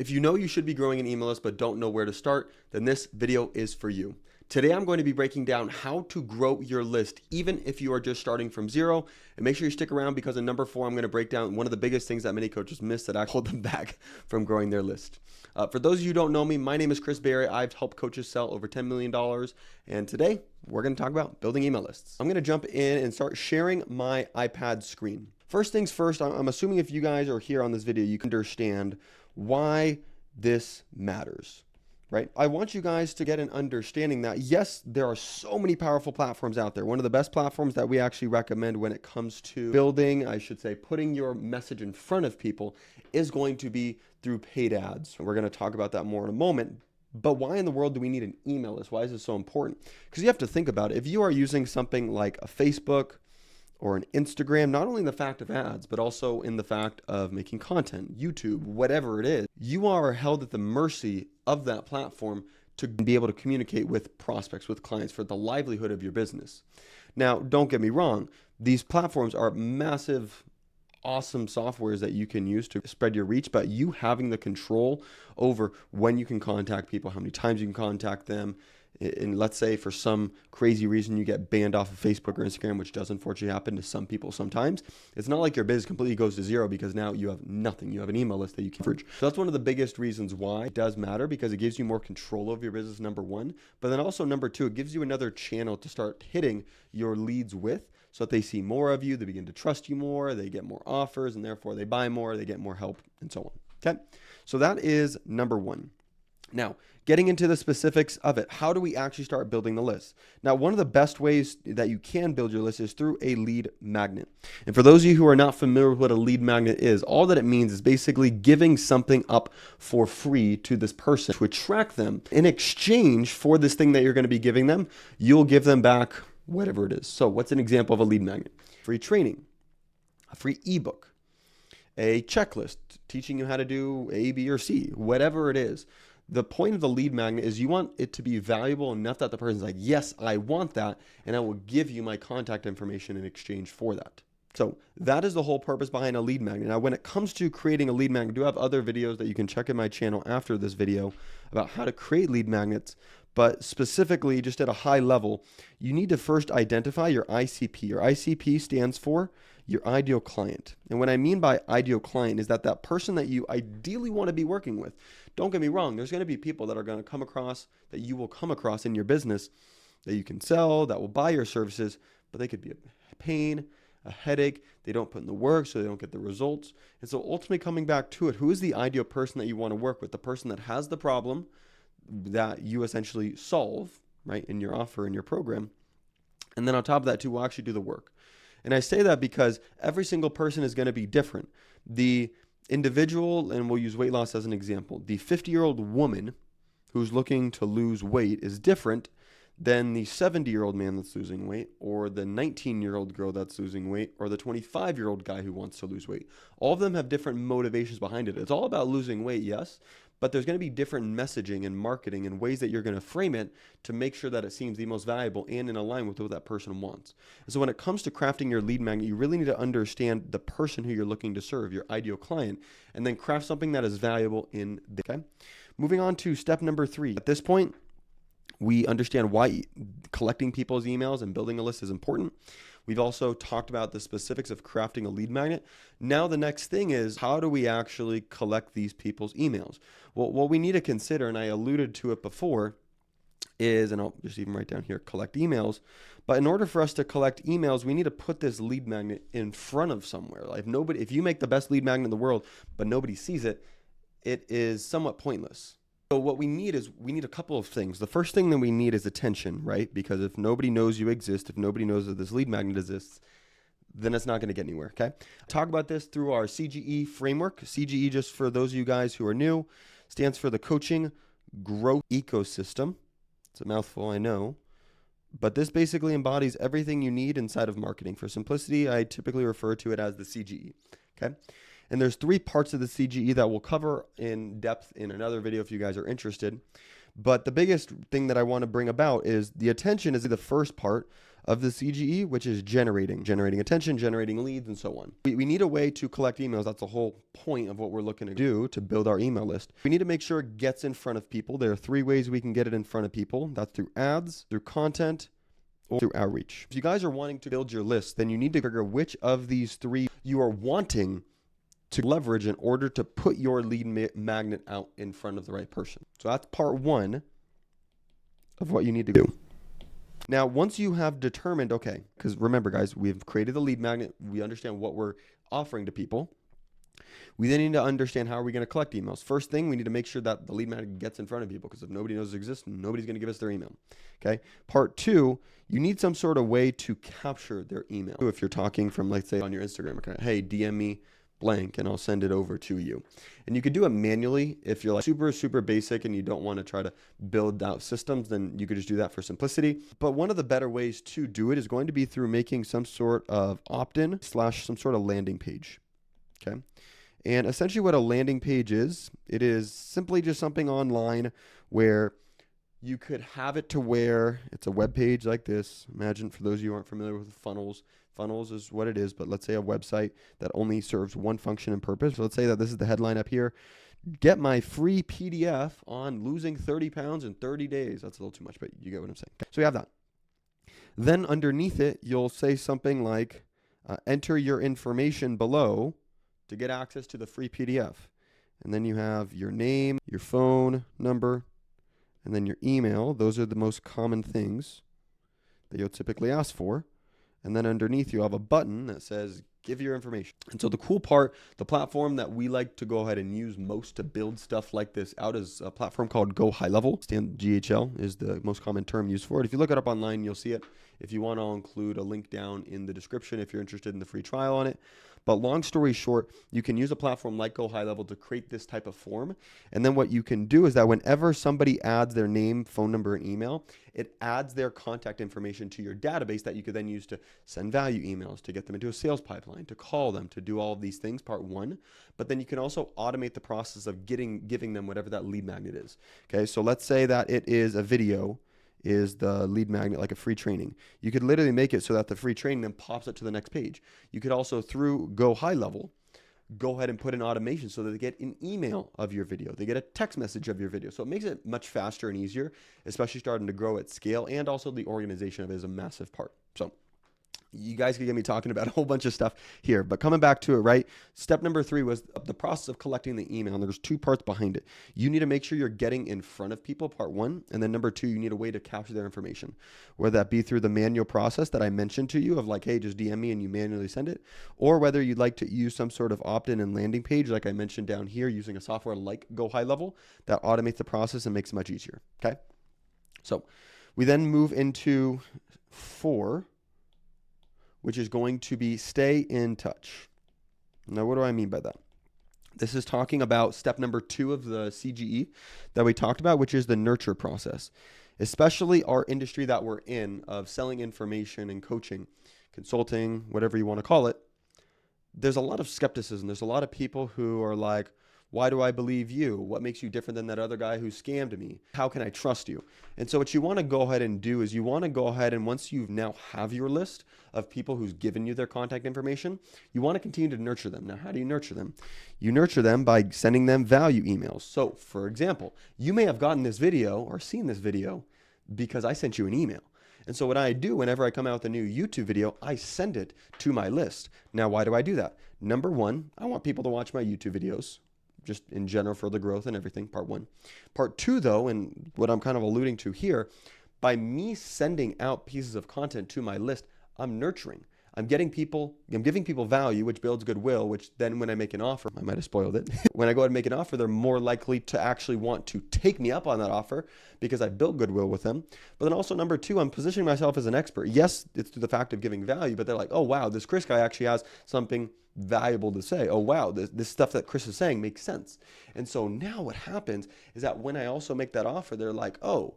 If you know you should be growing an email list but don't know where to start, then this video is for you. Today I'm going to be breaking down how to grow your list even if you are just starting from zero. And make sure you stick around because in number 4 I'm going to break down one of the biggest things that many coaches miss that actually hold them back from growing their list. For those of you who don't know me, my name is Chris Berry. I've helped coaches sell over $10 million. And today we're going to talk about building email lists. I'm going to jump in and start sharing my iPad screen. First things first, I'm assuming if you guys are here on this video, you can understand why this matters, right? I want you guys to get an understanding that yes, there are so many powerful platforms out there. One of the best platforms that we actually recommend when it comes to building, I should say, putting your message in front of people is going to be through paid ads. We're going to talk about that more in a moment. But why in the world do we need an email list? Why is this so important? Because you have to think about it. If you are using something like a Facebook or an Instagram, not only in the fact of ads, but also in the fact of making content, YouTube, whatever it is, you are held at the mercy of that platform to be able to communicate with prospects, with clients for the livelihood of your business. Now, don't get me wrong. These platforms are massive, awesome softwares that you can use to spread your reach, but you having the control over when you can contact people, how many times you can contact them. And let's say for some crazy reason you get banned off of Facebook or Instagram, which does unfortunately happen to some people sometimes. It's not like your business completely goes to zero because now you have nothing. You have an email list that you can leverage. So that's one of the biggest reasons why it does matter, because it gives you more control over your business, number one. But then also number two, it gives you another channel to start hitting your leads with so that they see more of you, they begin to trust you more, they get more offers, and therefore they buy more, they get more help, and so on. Okay, so that is number one. Now, getting into the specifics of it, how do we actually start building the list? Now, one of the best ways that you can build your list is through a lead magnet. And for those of you who are not familiar with what a lead magnet is, all that it means is basically giving something up for free to this person to attract them. In exchange for this thing that you're going to be giving them, you'll give them back whatever it is. So what's an example of a lead magnet? Free training, a free ebook, a checklist teaching you how to do A, B, or C, whatever it is. The point of the lead magnet is you want it to be valuable enough that the person's like, yes, I want that, and I will give you my contact information in exchange for that. So that is the whole purpose behind a lead magnet. Now, when it comes to creating a lead magnet, I do have other videos that you can check in my channel after this video about how to create lead magnets. But specifically, just at a high level, you need to first identify your ICP. Your ICP stands for your ideal client. And what I mean by ideal client is that person that you ideally want to be working with. Don't get me wrong, there's going to be people that are going to come across, that you will come across in your business that you can sell, that will buy your services, but they could be a pain, a headache. They don't put in the work, so they don't get the results. And so ultimately coming back to it, who is the ideal person that you want to work with? The person that has the problem that you essentially solve, right, in your offer, in your program. And then on top of that too, we'll actually do the work. And I say that because every single person is going to be different. The individual, and we'll use weight loss as an example, the 50-year-old woman who's looking to lose weight is different than the 70-year-old man that's losing weight, or the 19-year-old girl that's losing weight, or the 25-year-old guy who wants to lose weight. All of them have different motivations behind it. It's all about losing weight, yes, but there's going to be different messaging and marketing and ways that you're going to frame it to make sure that it seems the most valuable and in line with what that person wants. And so when it comes to crafting your lead magnet, you really need to understand the person who you're looking to serve, your ideal client, and then craft something that is valuable in the, okay? Moving on to step number 3. At this point, we understand why collecting people's emails and building a list is important. We've also talked about the specifics of crafting a lead magnet. Now the next thing is, how do we actually collect these people's emails? Well, what we need to consider, and I alluded to it before, is, and I'll just even write down here, collect emails. But in order for us to collect emails, we need to put this lead magnet in front of somewhere. Like if you make the best lead magnet in the world, but nobody sees it, it is somewhat pointless. So what we need is a couple of things. The first thing that we need is attention, right? Because if nobody knows you exist, if nobody knows that this lead magnet exists, then it's not going to get anywhere, okay? Talk about this through our CGE framework. CGE, just for those of you guys who are new, stands for the Coaching Growth Ecosystem. It's a mouthful, I know. But this basically embodies everything you need inside of marketing. For simplicity, I typically refer to it as the CGE, okay? And there's 3 parts of the CGE that we'll cover in depth in another video if you guys are interested. But the biggest thing that I want to bring about is the attention is the first part of the CGE, which is generating attention, generating leads, and so on. We need a way to collect emails. That's the whole point of what we're looking to do to build our email list. We need to make sure it gets in front of people. There are 3 ways we can get it in front of people. That's through ads, through content, or through outreach. If you guys are wanting to build your list, then you need to figure which of these 3 you are wanting to leverage in order to put your lead magnet out in front of the right person. So that's part 1 of what you need to do. Now, once you have determined, okay, because remember guys, we've created the lead magnet. We understand what we're offering to people. We then need to understand how are we going to collect emails. First thing, we need to make sure that the lead magnet gets in front of people, because if nobody knows it exists, nobody's going to give us their email. Okay. Part 2, you need some sort of way to capture their email. If you're talking from, let's say, on your Instagram account, hey, DM me blank and I'll send it over to you. And you could do it manually. If you're like super basic and you don't want to try to build out systems, then you could just do that for simplicity. But one of the better ways to do it is going to be through making some sort of opt-in / some sort of landing page. Okay. And essentially what a landing page is, it is simply just something online where you could have it to where it's a web page like this. Imagine, for those of you who aren't familiar with funnels is what it is, but let's say a website that only serves one function and purpose. So let's say that this is the headline up here. Get my free PDF on losing 30 pounds in 30 days. That's a little too much, but you get what I'm saying. Okay. So you have that. Then underneath it, you'll say something like, enter your information below to get access to the free PDF. And then you have your name, your phone number, and then your email. Those are the most common things that you'll typically ask for. And then underneath you have a button that says give your information. And so the cool part, the platform that we like to go ahead and use most to build stuff like this out is a platform called Go High Level. GHL is the most common term used for it. If you look it up online, you'll see it. If you want, I'll include a link down in the description if you're interested in the free trial on it. But long story short, you can use a platform like Go High Level to create this type of form. And then what you can do is that whenever somebody adds their name, phone number, and email, it adds their contact information to your database that you could then use to send value emails, to get them into a sales pipeline, to call them, to do all of these things, part 1. But then you can also automate the process of giving them whatever that lead magnet is. Okay, so let's say that it is a video, is the lead magnet, like a free training. You could literally make it so that the free training then pops up to the next page. You could also, through Go High Level, go ahead and put in automation so that they get an email of your video. They get a text message of your video. So it makes it much faster and easier, especially starting to grow at scale. And also the organization of it is a massive part. So you guys could get me talking about a whole bunch of stuff here, but coming back to it, right? Step number 3 was the process of collecting the email. And there's 2 parts behind it. You need to make sure you're getting in front of people, part 1. And then number 2, you need a way to capture their information, whether that be through the manual process that I mentioned to you of like, hey, just DM me and you manually send it, or whether you'd like to use some sort of opt-in and landing page, like I mentioned down here, using a software like Go High Level that automates the process and makes it much easier. Okay. So we then move into 4, which is going to be stay in touch. Now, what do I mean by that? This is talking about step number 2 of the CGE that we talked about, which is the nurture process. Especially our industry that we're in of selling information and coaching, consulting, whatever you want to call it. There's a lot of skepticism. There's a lot of people who are like, why do I believe you? What makes you different than that other guy who scammed me? How can I trust you? And so what you want to go ahead and do is you want to go ahead and once you now have your list of people who's given you their contact information, you want to continue to nurture them. Now, how do you nurture them? You nurture them by sending them value emails. So for example, you may have gotten this video or seen this video because I sent you an email. And so what I do whenever I come out with a new YouTube video, I send it to my list. Now, why do I do that? Number 1, I want people to watch my YouTube videos, just in general for the growth and everything, part 1. Part 2, though, and what I'm kind of alluding to here, by me sending out pieces of content to my list, I'm nurturing. I'm giving people value, which builds goodwill, which then when I make an offer, I might have spoiled it. When I go ahead and make an offer, they're more likely to actually want to take me up on that offer because I built goodwill with them. But then also number 2, I'm positioning myself as an expert. Yes, it's through the fact of giving value, but they're like, oh, wow, this Chris guy actually has something valuable to say. Oh, wow, this stuff that Chris is saying makes sense. And so now what happens is that when I also make that offer, they're like, oh,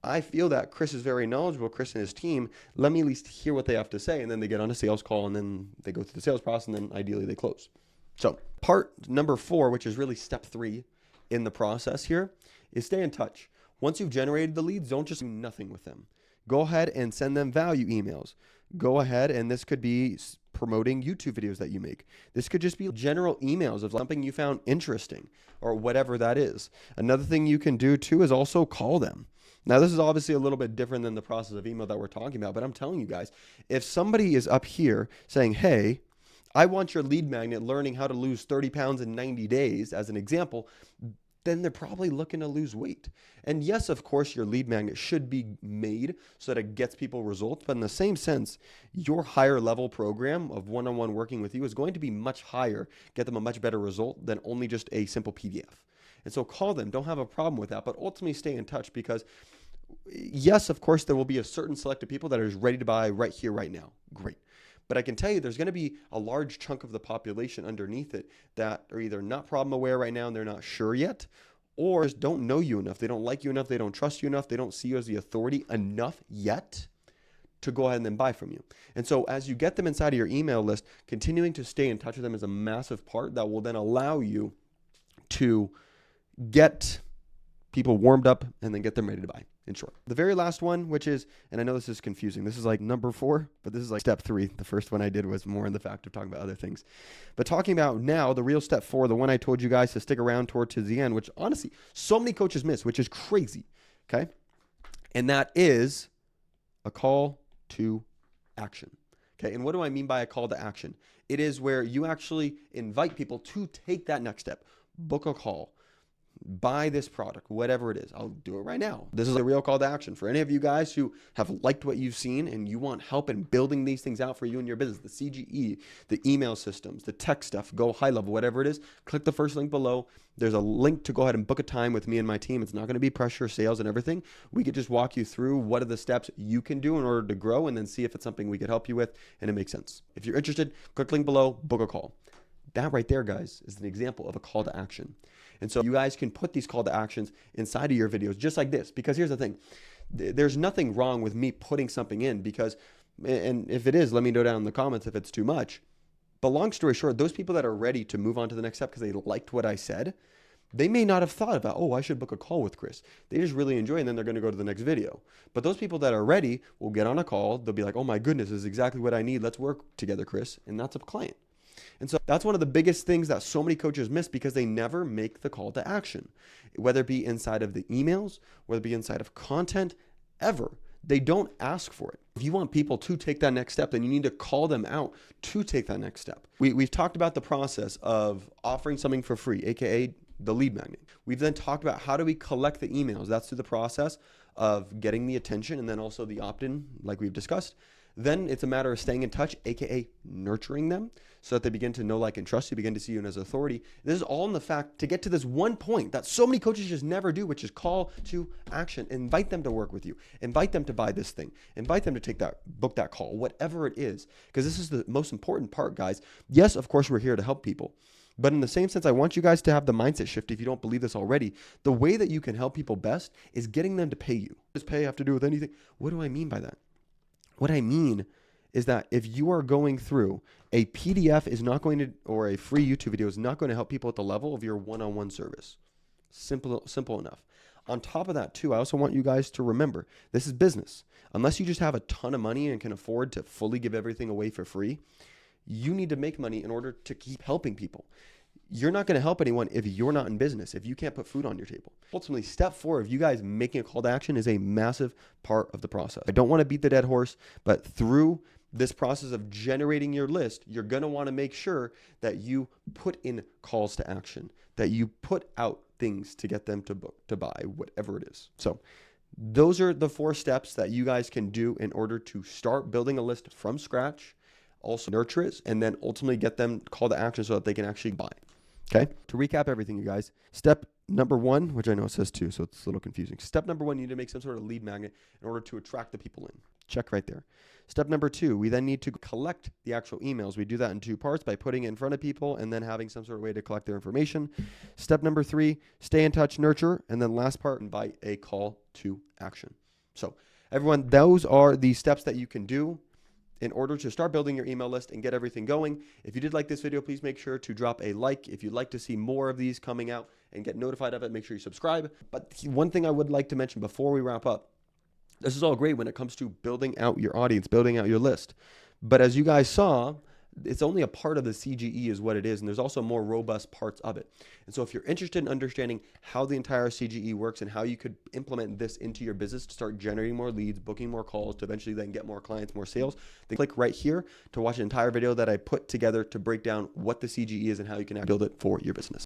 I feel that Chris is very knowledgeable, Chris and his team. Let me at least hear what they have to say. And then they get on a sales call and then they go through the sales process and then ideally they close. So part number 4, which is really step 3 in the process here, is stay in touch. Once you've generated the leads, don't just do nothing with them. Go ahead and send them value emails. Go ahead, and this could be promoting YouTube videos that you make. This could just be general emails of something you found interesting or whatever that is. Another thing you can do too is also call them. Now, this is obviously a little bit different than the process of email that we're talking about, but I'm telling you guys, if somebody is up here saying, hey, I want your lead magnet learning how to lose 30 pounds in 90 days, as an example, then they're probably looking to lose weight. And yes, of course, your lead magnet should be made so that it gets people results. But in the same sense, your higher level program of one-on-one working with you is going to be much higher, get them a much better result than only just a simple PDF. And so call them, don't have a problem with that, but ultimately stay in touch, because yes, of course, there will be a certain select of people that are ready to buy right here, right now. Great. But I can tell you there's going to be a large chunk of the population underneath it that are either not problem aware right now and they're not sure yet, or just don't know you enough. They don't like you enough. They don't trust you enough. They don't see you as the authority enough yet to go ahead and then buy from you. And so as you get them inside of your email list, continuing to stay in touch with them is a massive part that will then allow you to get people warmed up and then get them ready to buy, in short. The very last one, which is, and I know this is confusing, this is like number 4, but this is like step 3. The first one I did was more in the fact of talking about other things. But talking about now, the real step 4, the one I told you guys to stick around toward to the end, which honestly, so many coaches miss, which is crazy, okay? And that is a call to action, okay? And what do I mean by a call to action? It is where you actually invite people to take that next step, book a call, buy this product, whatever it is. I'll do it right now. This is a real call to action for any of you guys who have liked what you've seen and you want help in building these things out for you and your business, the CGE, the email systems, the tech stuff, go high level, whatever it is. Click the first link below. There's a link to go ahead and book a time with me and my team. It's not going to be pressure, sales, and everything. We could just walk you through what are the steps you can do in order to grow and then see if it's something we could help you with and it makes sense. If you're interested, click link below, book a call. That right there, guys, is an example of a call to action. And so you guys can put these call to actions inside of your videos just like this, because here's the thing. There's nothing wrong with me putting something in because, and if it is, let me know down in the comments if it's too much. But long story short, those people that are ready to move on to the next step because they liked what I said, they may not have thought about, oh, I should book a call with Chris. They just really enjoy it, and then they're going to go to the next video. But those people that are ready will get on a call. They'll be like, oh my goodness, this is exactly what I need. Let's work together, Chris. And that's a client. And so that's one of the biggest things that so many coaches miss because they never make the call to action, whether it be inside of the emails, whether it be inside of content, ever. They don't ask for it. If you want people to take that next step, then you need to call them out to take that next step. We've talked about the process of offering something for free, AKA the lead magnet. We've then talked about how do we collect the emails. That's through the process of getting the attention and then also the opt-in, like we've discussed. Then it's a matter of staying in touch, AKA nurturing them so that they begin to know, like, and trust you, begin to see you as authority. This is all in the fact to get to this one point that so many coaches just never do, which is call to action. Invite them to work with you. Invite them to buy this thing. Invite them to take that, book that call, whatever it is. Because this is the most important part, guys. Yes, of course, we're here to help people. But in the same sense, I want you guys to have the mindset shift if you don't believe this already. The way that you can help people best is getting them to pay you. Does pay have to do with anything? What do I mean by that? What I mean is that if you are going through, a PDF is not going to, or a free YouTube video is not going to help people at the level of your one-on-one service. Simple enough. On top of that too, I also want you guys to remember, this is business. Unless you just have a ton of money and can afford to fully give everything away for free, you need to make money in order to keep helping people. You're not going to help anyone if you're not in business, if you can't put food on your table. Ultimately, step 4 of you guys making a call to action is a massive part of the process. I don't want to beat the dead horse, but through this process of generating your list, you're going to want to make sure that you put in calls to action, that you put out things to get them to book, to buy, whatever it is. So those are the 4 steps that you guys can do in order to start building a list from scratch, also nurture it, and then ultimately get them call to action so that they can actually buy. Okay, to recap everything, you guys, step number 1, which I know it says 2, so it's a little confusing. Step number 1, you need to make some sort of lead magnet in order to attract the people in. Check right there. Step number 2, we then need to collect the actual emails. We do that in 2 parts by putting it in front of people and then having some sort of way to collect their information. Step number 3, stay in touch, nurture, and then last part, invite a call to action. So everyone, those are the steps that you can do in order to start building your email list and get everything going. If you did like this video, please make sure to drop a like. If you'd like to see more of these coming out and get notified of it, make sure you subscribe. But one thing I would like to mention before we wrap up This is all great when it comes to building out your audience, building out your list. But as you guys saw, it's only a part of the CGE is what it is, and there's also more robust parts of it. And so if you're interested in understanding how the entire CGE works and how you could implement this into your business to start generating more leads, booking more calls, to eventually then get more clients, more sales, then click right here to watch an entire video that I put together to break down what the CGE is and how you can build it for your business.